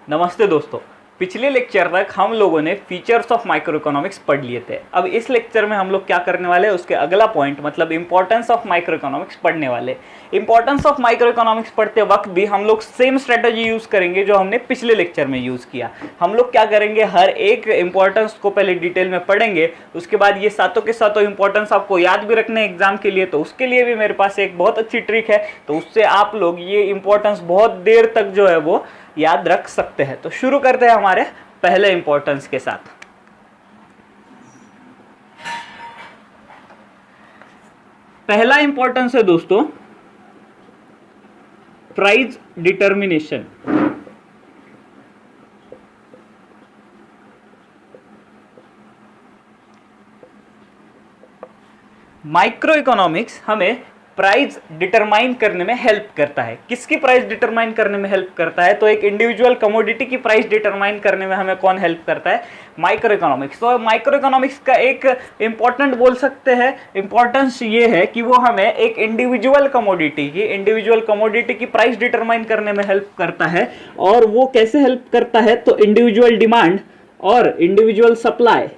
नमस्ते दोस्तों। पिछले लेक्चर तक हम लोगों ने फीचर्स ऑफ माइक्रो इकोनॉमिक्स पढ़ लिए थे। अब इस लेक्चर में हम लोग क्या करने वाले हैं, उसके अगला पॉइंट मतलब इंपॉर्टेंस ऑफ माइक्रो इकोनॉमिक्स पढ़ने वाले। इंपॉर्टेंस ऑफ माइक्रो इकोनॉमिक्स पढ़ते वक्त भी हम लोग सेम स्ट्रेटजी यूज़ करेंगे जो हमने पिछले लेक्चर में यूज़ किया। हम लोग क्या करेंगे, हर एक इंपॉर्टेंस को पहले डिटेल में पढ़ेंगे, उसके बाद ये सातों के सातों इंपॉर्टेंस आपको याद भी रखने एग्जाम के लिए, तो उसके लिए भी मेरे पास एक बहुत अच्छी ट्रिक है, तो उससे आप लोग ये इंपॉर्टेंस बहुत देर तक जो है वो याद रख सकते हैं। तो शुरू करते हैं हमारे पहले इंपॉर्टेंस के साथ। पहला इंपॉर्टेंस है दोस्तों प्राइस डिटर्मिनेशन। माइक्रो इकोनॉमिक्स हमें प्राइस डिटरमाइन करने में हेल्प करता है। किसकी प्राइस डिटरमाइन करने में हेल्प करता है? तो एक इंडिविजुअल कमोडिटी की प्राइस डिटरमाइन करने में हमें कौन हेल्प करता है? Microeconomics. तो माइक्रो इकोनॉमिक्स का एक इंपॉर्टेंट बोल सकते हैं इंपॉर्टेंस ये है कि वो हमें एक इंडिविजुअल कमोडिटी की प्राइस डिटरमाइन करने में हेल्प करता है। और वो कैसे हेल्प करता है? तो इंडिविजुअल डिमांड और इंडिविजुअल सप्लाई,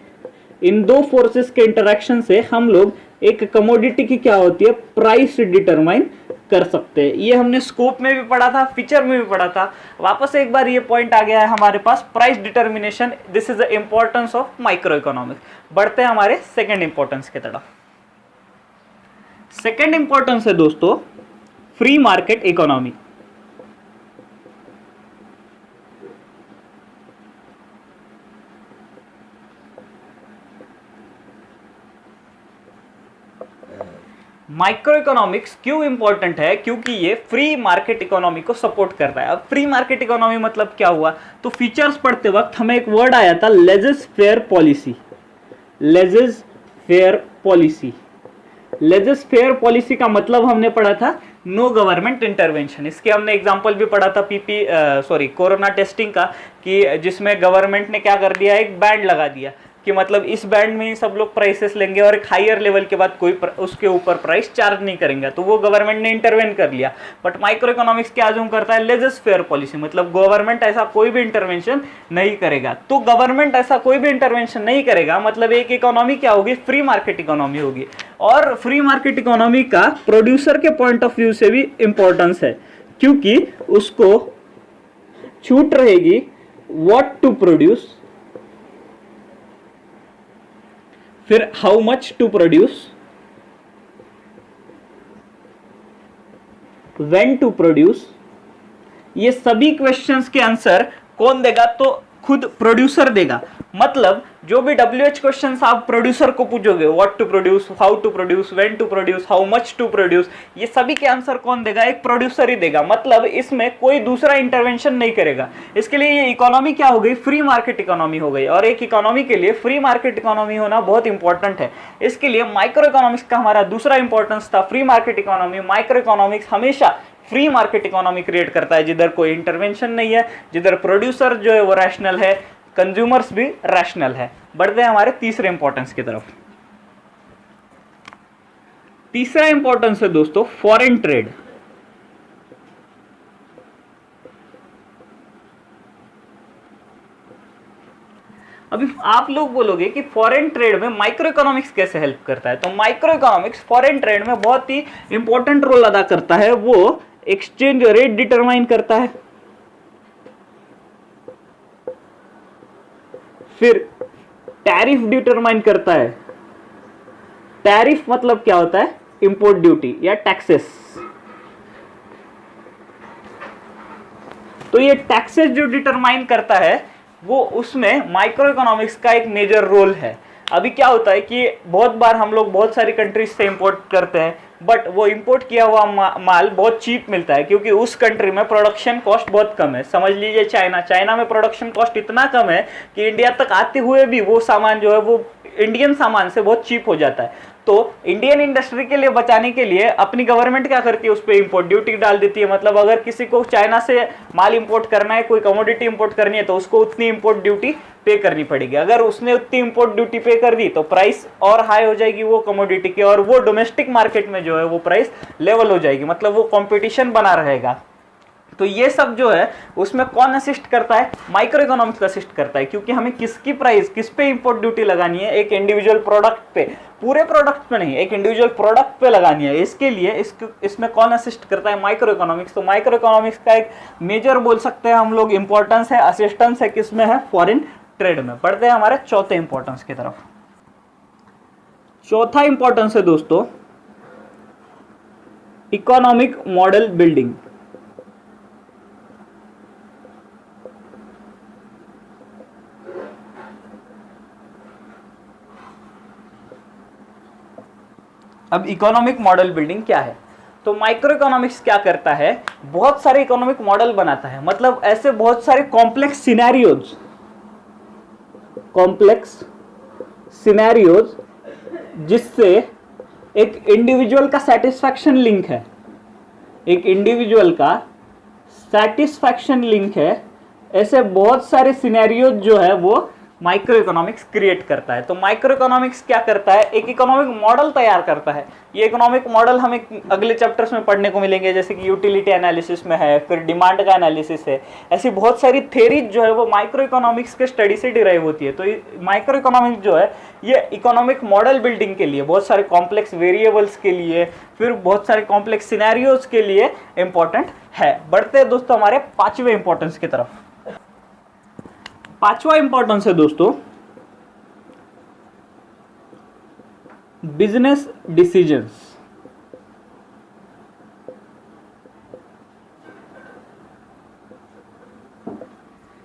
इन दो फोर्सेस के इंटरेक्शन से हम लोग एक कमोडिटी की क्या होती है, प्राइस डिटरमाइन कर सकते हैं। ये हमने स्कोप में भी पढ़ा था, फीचर में भी पढ़ा था। वापस एक बार ये पॉइंट आ गया है हमारे पास, price determination. This is the importance of microeconomics. बढ़ते हैं हमारे सेकेंड इंपॉर्टेंस की तरफ। सेकेंड इंपॉर्टेंस है दोस्तों free market economy. Micro economics क्यों इंपॉर्टेंट है? क्योंकि ये फ्री मार्केट इकोनॉमी को सपोर्ट करता है। अब फ्री मार्केट इकोनॉमी मतलब क्या हुआ? तो फीचर्स पढ़ते वक्त हमें एक वर्ड आया था, laissez fair policy. Laissez fair policy, laissez fair policy का मतलब हमने पढ़ा था नो गवर्नमेंट इंटरवेंशन। इसके हमने एग्जांपल भी पढ़ा था कोरोना टेस्टिंग का, कि जिसमें गवर्नमेंट ने क्या कर दिया, एक बैंड लगा दिया कि मतलब इस बैंड में ही सब लोग प्राइसेस लेंगे और एक हायर लेवल के बाद कोई उसके ऊपर प्राइस चार्ज नहीं करेंगे। तो वो गवर्नमेंट ने इंटरवेन कर लिया। बट माइक्रो इकोनॉमिक्स क्या अज्यूम करता है? लेजेस फेयर पॉलिसी, मतलब गवर्नमेंट ऐसा कोई भी इंटरवेंशन नहीं करेगा। तो गवर्नमेंट ऐसा कोई भी इंटरवेंशन नहीं करेगा मतलब एक इकोनॉमी क्या होगी, फ्री मार्केट इकोनॉमी होगी। और फ्री मार्केट इकोनॉमी का प्रोड्यूसर के पॉइंट ऑफ व्यू से भी इंपॉर्टेंस है, क्योंकि उसको छूट रहेगी व्हाट टू प्रोड्यूस, फिर how much to produce, when to produce. ये सभी क्वेश्चंस के आंसर कौन देगा? तो खुद प्रोड्यूसर देगा। मतलब जो भी WH क्वेश्चंस आप प्रोड्यूसर को पूछोगे, what to produce, how to produce, when to produce, how much to produce, ये सभी के आंसर कौन देगा? एक प्रोड्यूसर ही देगा। मतलब इसमें कोई दूसरा इंटरवेंशन नहीं करेगा। इसके लिए ये इकोनॉमी क्या हो गई, फ्री मार्केट इकोनॉमी हो गई। और एक इकोनॉमी के लिए फ्री मार्केट इकोनॉमी होना बहुत इंपॉर्टेंट है। इसके लिए माइक्रो इकोनॉमिक्स का हमारा दूसरा इंपॉर्टेंस था free market economy. Micro economics हमेशा फ्री मार्केट इकोनॉमी क्रिएट करता है, जिधर कोई इंटरवेंशन नहीं है, जिधर प्रोड्यूसर जो है वो रैशनल है, कंज्यूमर्स भी रैशनल है। बढ़ते हैं हमारे तीसरे इंपॉर्टेंस की तरफ। तीसरा इंपॉर्टेंस है दोस्तों फॉरेन ट्रेड। अभी आप लोग बोलोगे कि फॉरेन ट्रेड में माइक्रो इकोनॉमिक्स कैसे हेल्प करता है? तो माइक्रो इकोनॉमिक्स फॉरेन ट्रेड में बहुत ही इंपॉर्टेंट रोल अदा करता है। वो एक्सचेंज रेट डिटरमाइन करता है, फिर टैरिफ डिटरमाइन करता है। टैरिफ मतलब क्या होता है? इंपोर्ट ड्यूटी या टैक्सेस। तो ये टैक्सेस जो डिटरमाइन करता है वो उसमें माइक्रो इकोनॉमिक्स का एक मेजर रोल है। अभी क्या होता है कि बहुत बार हम लोग बहुत सारी कंट्रीज से इंपोर्ट करते हैं, बट वो इंपोर्ट किया हुआ माल बहुत चीप मिलता है, क्योंकि उस कंट्री में प्रोडक्शन कॉस्ट बहुत कम है। समझ लीजिए चाइना में प्रोडक्शन कॉस्ट इतना कम है कि इंडिया तक आते हुए भी वो सामान जो है वो इंडियन सामान से बहुत चीप हो जाता है। तो इंडियन इंडस्ट्री के लिए बचाने के लिए अपनी गवर्नमेंट क्या करती है, उस पर इंपोर्ट ड्यूटी डाल देती है। मतलब अगर किसी को चाइना से माल इंपोर्ट करना है, कोई कमोडिटी इंपोर्ट करनी है, तो उसको उतनी इंपोर्ट ड्यूटी पे करनी पड़ेगी। अगर उसने उतनी इंपोर्ट ड्यूटी पे कर दी तो प्राइस और हाई हो जाएगी वो कमोडिटी की, और वो डोमेस्टिक मार्केट में जो है वो प्राइस लेवल हो जाएगी, मतलब वो कंपटीशन बना रहेगा। तो ये सब जो है उसमें कौन असिस्ट करता है, माइक्रो इकोनॉमिक्स असिस्ट करता है, क्योंकि हमें किसकी प्राइस किस पे इंपोर्ट ड्यूटी लगानी है, एक इंडिविजुअल प्रोडक्ट पे, पूरे प्रोडक्ट पे नहीं, एक इंडिविजुअल प्रोडक्ट पे लगानी है। इसके लिए इसमें कौन असिस्ट करता है, माइक्रो इकोनॉमिक्स। तो माइक्रो इकोनॉमिक्स का एक मेजर बोल सकते हैं हम लोग इंपॉर्टेंस है, असिस्टेंस है, किसमें है, फॉरेन ट्रेड में। बढ़ते हैं हमारे चौथे इंपॉर्टेंस की तरफ। चौथा इंपॉर्टेंस है दोस्तों इकोनॉमिक मॉडल बिल्डिंग। अब इकोनॉमिक मॉडल बिल्डिंग क्या है, तो माइक्रो इकोनॉमिक्स क्या करता है, बहुत सारे इकोनॉमिक मॉडल बनाता है, मतलब ऐसे बहुत सारे कॉम्प्लेक्स सिनेरियोज जिससे एक इंडिविजुअल का सेटिस्फैक्शन लिंक है, एक इंडिविजुअल का सेटिस्फैक्शन लिंक है, ऐसे बहुत सारे सिनेरियोज जो है वो माइक्रो इकोनॉमिक्स क्रिएट करता है। तो माइक्रो इकोनॉमिक्स क्या करता है, एक इकोनॉमिक मॉडल तैयार करता है। ये इकोनॉमिक मॉडल हमें अगले चैप्टर्स में पढ़ने को मिलेंगे, जैसे कि यूटिलिटी एनालिसिस में है, फिर डिमांड का एनालिसिस है। ऐसी बहुत सारी थ्योरीज जो है वो माइक्रो इकोनॉमिक्स के स्टडी से डिराइव होती है। तो माइक्रो इकोनॉमिक्स जो है ये इकोनॉमिक मॉडल बिल्डिंग के लिए, बहुत सारे कॉम्प्लेक्स वेरिएबल्स के लिए, फिर बहुत सारे कॉम्प्लेक्स सिनेरियोज के लिए इंपॉर्टेंट है। बढ़ते हैं दोस्तों हमारे पांचवें इंपॉर्टेंस की तरफ। पांचवा इंपॉर्टेंस है दोस्तों business decisions.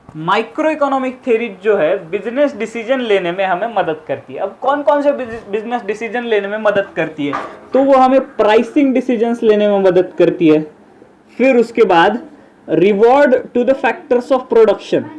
Micro economic theory जो है बिजनेस डिसीजन लेने में हमें मदद करती है। अब कौन कौन से बिजनेस डिसीजन लेने में मदद करती है, तो वो हमें प्राइसिंग डिसीजंस लेने में मदद करती है। फिर उसके बाद reward to the factors of production,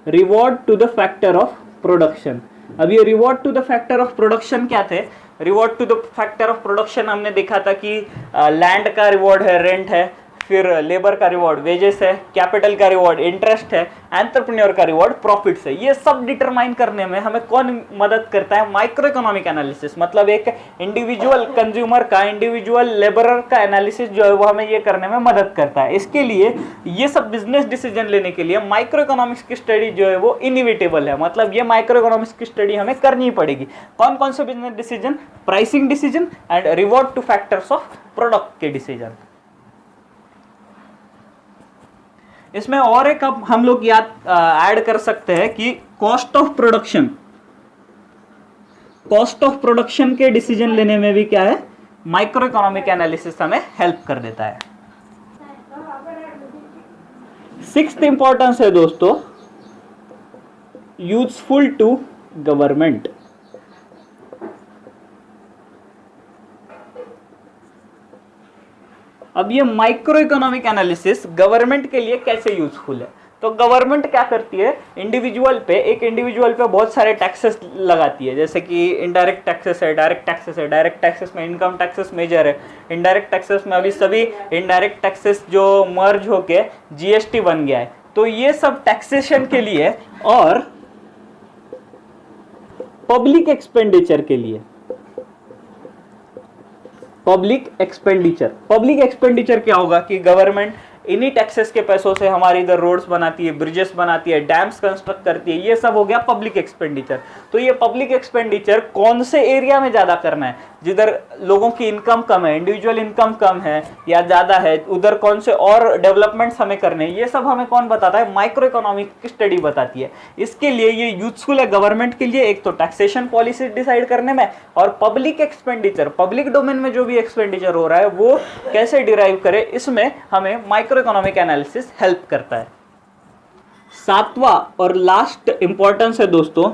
reward to the factor of production. अब ये reward to the factor of production क्या थे, reward to the factor of production हमने देखा था कि लैंड का रिवॉर्ड है रेंट है, फिर लेबर का रिवॉर्ड वेजेस है, कैपिटल का रिवॉर्ड इंटरेस्ट है, एंटरप्रेन्योर का रिवॉर्ड प्रॉफिट्स है। ये सब डिटरमाइन करने में हमें कौन मदद करता है, माइक्रो इकोनॉमिक एनालिसिस। मतलब एक इंडिविजुअल कंज्यूमर का, इंडिविजुअल लेबरर का एनालिसिस जो है वो हमें ये करने में मदद करता है। इसके लिए ये सब बिजनेस डिसीजन लेने के लिए माइक्रो इकोनॉमिक्स की स्टडी जो है वो इनएविटेबल है, मतलब ये माइक्रो इकोनॉमिक्स की स्टडी हमें करनी पड़ेगी। कौन कौन से business decision, pricing decision and reward two factors of product के डिसीजन। इसमें और एक अब हम लोग याद ऐड कर सकते हैं कि cost of production, cost of production के डिसीजन लेने में भी क्या है, माइक्रो इकोनॉमिक एनालिसिस हमें हेल्प कर देता है। सिक्स्थ इंपॉर्टेंस है दोस्तों यूजफुल टू गवर्नमेंट। अब ये माइक्रो इकोनॉमिक एनालिसिस गवर्नमेंट के लिए कैसे यूजफुल है, तो गवर्नमेंट क्या करती है, इंडिविजुअल पे, एक इंडिविजुअल पे बहुत सारे टैक्सेस लगाती है, जैसे कि इनडायरेक्ट टैक्सेस है, डायरेक्ट टैक्सेस है। डायरेक्ट टैक्सेस में इनकम टैक्सेस मेजर है, इनडायरेक्ट टैक्सेस में अभी सभी इनडायरेक्ट टैक्सेस जो मर्ज होके जीएसटी बन गया है। तो ये सब टैक्सेशन के लिए और पब्लिक एक्सपेंडिचर के लिए, पब्लिक एक्सपेंडिचर क्या होगा कि गवर्नमेंट इन्हीं टैक्सेस के पैसों से हमारी इधर रोड्स बनाती है, ब्रिजेस बनाती है, डैम्स कंस्ट्रक्ट करती है, ये सब हो गया पब्लिक एक्सपेंडिचर। तो ये पब्लिक एक्सपेंडिचर कौन से एरिया में ज्यादा करना है, जिधर लोगों की इनकम कम है, इंडिविजुअल इनकम कम है या ज्यादा है, उधर कौन से और डेवलपमेंट्स हमें करने हैं, ये सब हमें कौन बताता है, माइक्रो इकोनॉमिक की स्टडी बताती है। इसके लिए ये यूजफुल है गवर्नमेंट के लिए, एक तो टैक्सेशन पॉलिसी डिसाइड करने में, और पब्लिक एक्सपेंडिचर, पब्लिक डोमेन में जो भी एक्सपेंडिचर हो रहा है वो कैसे डिराइव करे, इसमें हमें माइक्रो इकोनॉमिक एनालिसिस हेल्प करता है। सातवां और लास्ट इंपॉर्टेंस है दोस्तों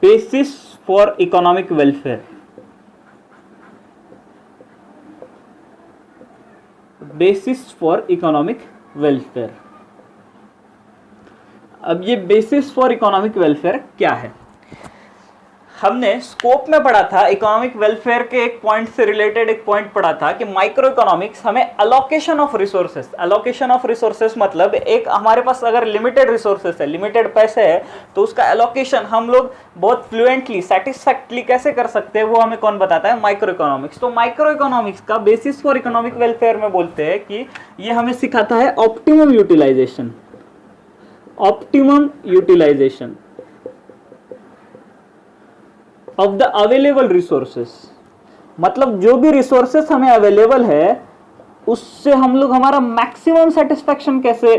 basis for economic welfare. Basis for economic welfare. अब ये बेसिस फॉर इकोनॉमिक वेलफेयर क्या है, हमने स्कोप में पढ़ा था, इकोनॉमिक वेलफेयर के एक पॉइंट से रिलेटेड एक पॉइंट पढ़ा था कि माइक्रो इकोनॉमिक्स हमें अलोकेशन ऑफ रिसोर्सेस मतलब एक हमारे पास अगर लिमिटेड रिसोर्सेस है, लिमिटेड पैसे है, तो उसका एलोकेशन हम लोग बहुत फ्लुएंटली सेटिस्फैक्टली कैसे कर सकते हैं, वो हमें कौन बताता है? Microeconomics. तो माइक्रो इकोनॉमिक्स का बेसिस फॉर इकोनॉमिक वेलफेयर में बोलते हैं कि ये हमें सिखाता है optimum utilisation of the available resources. मतलब जो भी रिसोर्सेस हमें अवेलेबल है उससे हम लोग हमारा मैक्सिमम सेटिस्फैक्शन कैसे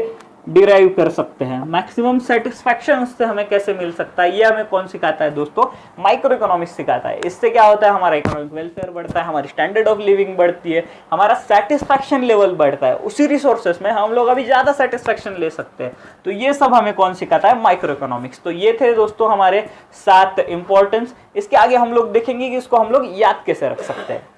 डिराइव कर सकते हैं, मैक्सिमम सेटिस्फैक्शन उससे हमें कैसे मिल सकता है, ये हमें कौन सिखाता है दोस्तों? माइक्रो इकोनॉमिक्स सिखाता है। इससे क्या होता है? हमारा इकोनॉमिक वेलफेयर बढ़ता है, हमारी स्टैंडर्ड ऑफ लिविंग बढ़ती है, हमारा सेटिस्फैक्शन लेवल बढ़ता है, उसी रिसोर्सेस में हम लोग अभी ज्यादा सेटिस्फैक्शन ले सकते हैं। तो ये सब हमें कौन सिखाता है? Microeconomics. तो ये थे दोस्तों हमारे 7 इंपॉर्टेंस। इसके आगे हम लोग देखेंगे कि इसको हम लोग याद कैसे रख सकते हैं।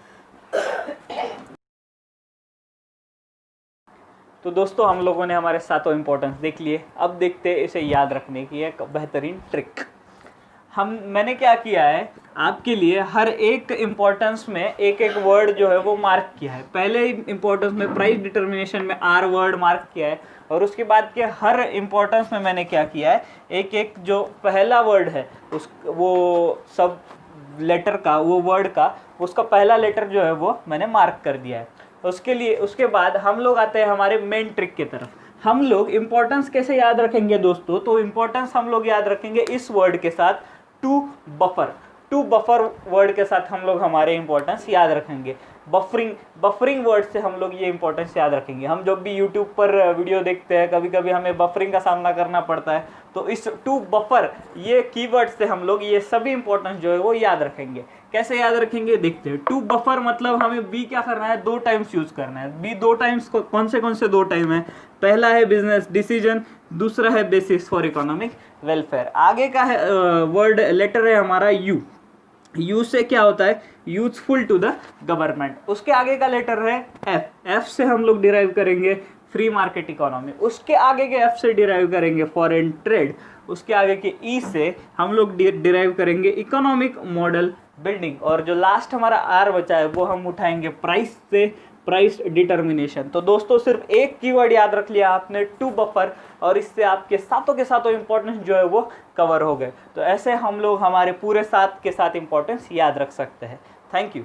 तो दोस्तों हम लोगों ने हमारे 7 इंपॉर्टेंस देख लिए। अब देखते हैं इसे याद रखने की एक बेहतरीन ट्रिक। मैंने क्या किया है, आपके लिए हर एक इंपॉर्टेंस में एक एक वर्ड जो है वो मार्क किया है। पहले इंपॉर्टेंस में प्राइस डिटर्मिनेशन में आर वर्ड मार्क किया है, और उसके बाद के हर इंपॉर्टेंस में मैंने क्या किया है, एक एक जो पहला वर्ड है वो सब लेटर का, वो वर्ड का उसका पहला लेटर जो है वो मैंने मार्क कर दिया है। उसके बाद हम लोग आते हैं हमारे मेन ट्रिक की तरफ। हम लोग इंपॉर्टेंस कैसे याद रखेंगे दोस्तों? तो इंपॉर्टेंस हम लोग याद रखेंगे इस वर्ड के साथ, टू बफर वर्ड के साथ हम लोग हमारे इंपॉर्टेंस याद रखेंगे। बफरिंग वर्ड से हम लोग ये इंपॉर्टेंस याद रखेंगे। हम जब भी यूट्यूब पर वीडियो देखते हैं, कभी कभी हमें बफरिंग का सामना करना पड़ता है, तो इस टू बफर ये कीवर्ड से हम लोग ये सभी इंपॉर्टेंस जो है वो याद रखेंगे। कैसे याद रखेंगे देखते हैं। टू बफर मतलब हमें बी क्या करना है? 2 टाइम्स यूज करना है। बी 2 टाइम्स कौन से 2 टाइम है? पहला है बिजनेस डिसीजन, दूसरा है बेसिस फॉर इकोनॉमिक वेलफेयर। आगे का है वर्ड लेटर है हमारा यू से क्या होता है? Useful to the government. उसके आगे का लेटर है एफ से हम लोग डिराइव करेंगे फ्री मार्केट इकोनॉमी। उसके आगे के एफ से डिराइव करेंगे फॉरेन ट्रेड। उसके आगे के ई से हम लोग डिराइव करेंगे इकोनॉमिक मॉडल बिल्डिंग। और जो लास्ट हमारा आर बचा है वो हम उठाएंगे प्राइस से, प्राइस डिटर्मिनेशन। तो दोस्तों सिर्फ एक कीवर्ड याद रख लिया आपने, टू बफर, और इससे आपके सातों के सातों इंपॉर्टेंस जो है वो कवर हो गए। तो ऐसे हम लोग हमारे पूरे 7 के 7 इंपॉर्टेंस याद रख सकते हैं। Thank you.